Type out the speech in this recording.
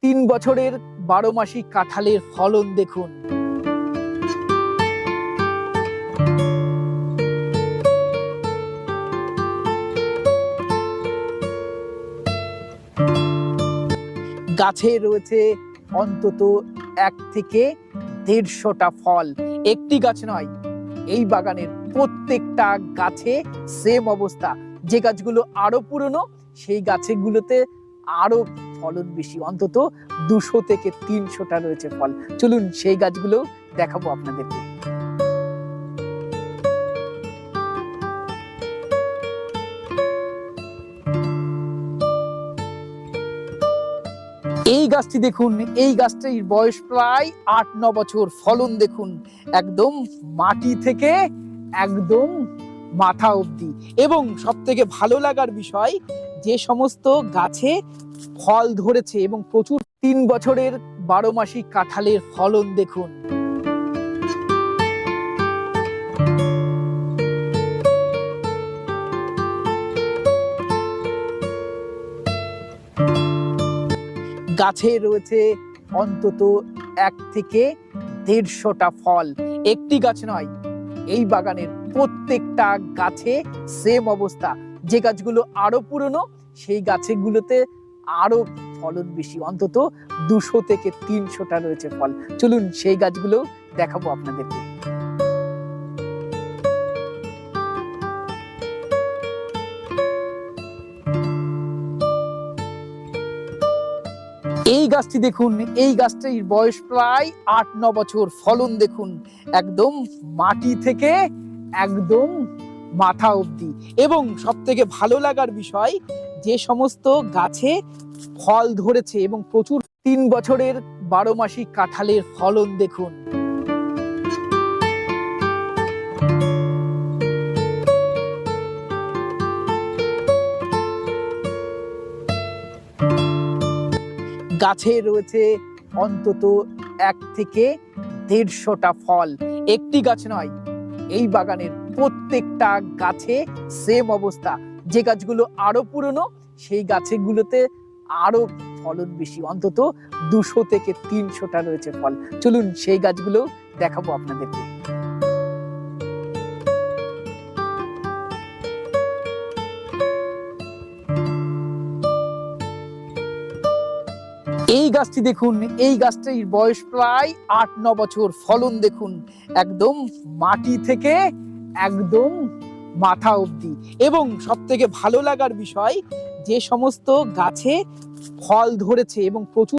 3 বছরের 12 মাসি কাঁঠালের ফলন দেখুন। গাছে রয়েছে অন্তত 1 থেকে 150টা ফল। একটি গাছ নয়, এই বাগানের প্রত্যেকটা গাছে সেম অবস্থা। যে গাছগুলো আরো পুরনো সেই গাছগুলোতে আরো ফলন বেশি, অন্তত 200 থেকে 300টা রয়েছে ফল। চলুন সেই গাছগুলো দেখাবো আপনাদেরকে। এই গাছটি দেখুন, এই গাছটির বয়স প্রায় 8-9 বছর। ফলন দেখুন, একদম মাটি থেকে একদম মাথা অবধি। এবং সব থেকে ভালো লাগার বিষয়, যে সমস্ত গাছে ফল ধরেছে এবং প্রচুর 3 বছরের 12 মাসি কাঁঠালের ফলন দেখুন। গাছে রয়েছে অন্তত 1 থেকে 150টা ফল। একটি গাছ নয়, এই বাগানের প্রত্যেকটা গাছে সেম অবস্থা। যে গাছগুলো আরো পুরনো সেই গাছগুলোতে আরো ফলন বেশি, অন্তত 200 থেকে 300টা রয়েছে ফল। চলুন সেই গাছগুলো দেখাবো আপনাদেরকে। এই গাছটি দেখুন, এই গাছটির বয়স প্রায় 8-9 বছর। ফলন দেখুন, একদম মাটি থেকে একদম মাথা অবধি। এবং সব থেকে ভালো লাগার বিষয়, যে সমস্ত গাছে ফল ধরেছে এবং প্রচুর 3 বছরের 12 মাসি কাঁঠালের ফলন দেখুন। গাছে রয়েছে অন্তত 1 থেকে 150টা ফল। একটি গাছ নয়, এই বাগানের প্রত্যেকটা গাছে সেম অবস্থা। যে গাছগুলো আরো পুরনো সেই গাছগুলোতে আরো ফলন বেশি, অন্তত 200 থেকে 300টা রয়েছে ফল। চলুন সেই গাছগুলো দেখাবো আপনাদেরকে। এই গাছটি দেখুন, এই গাছটির বয়স প্রায় 8-9 বছর। ফলন দেখুন, একদম মাটি থেকে একদম মাথা অবধি। এবং সব থেকে ভালো লাগার বিষয়, যে সমস্ত গাছে ফল ধরেছে এবং প্রচুর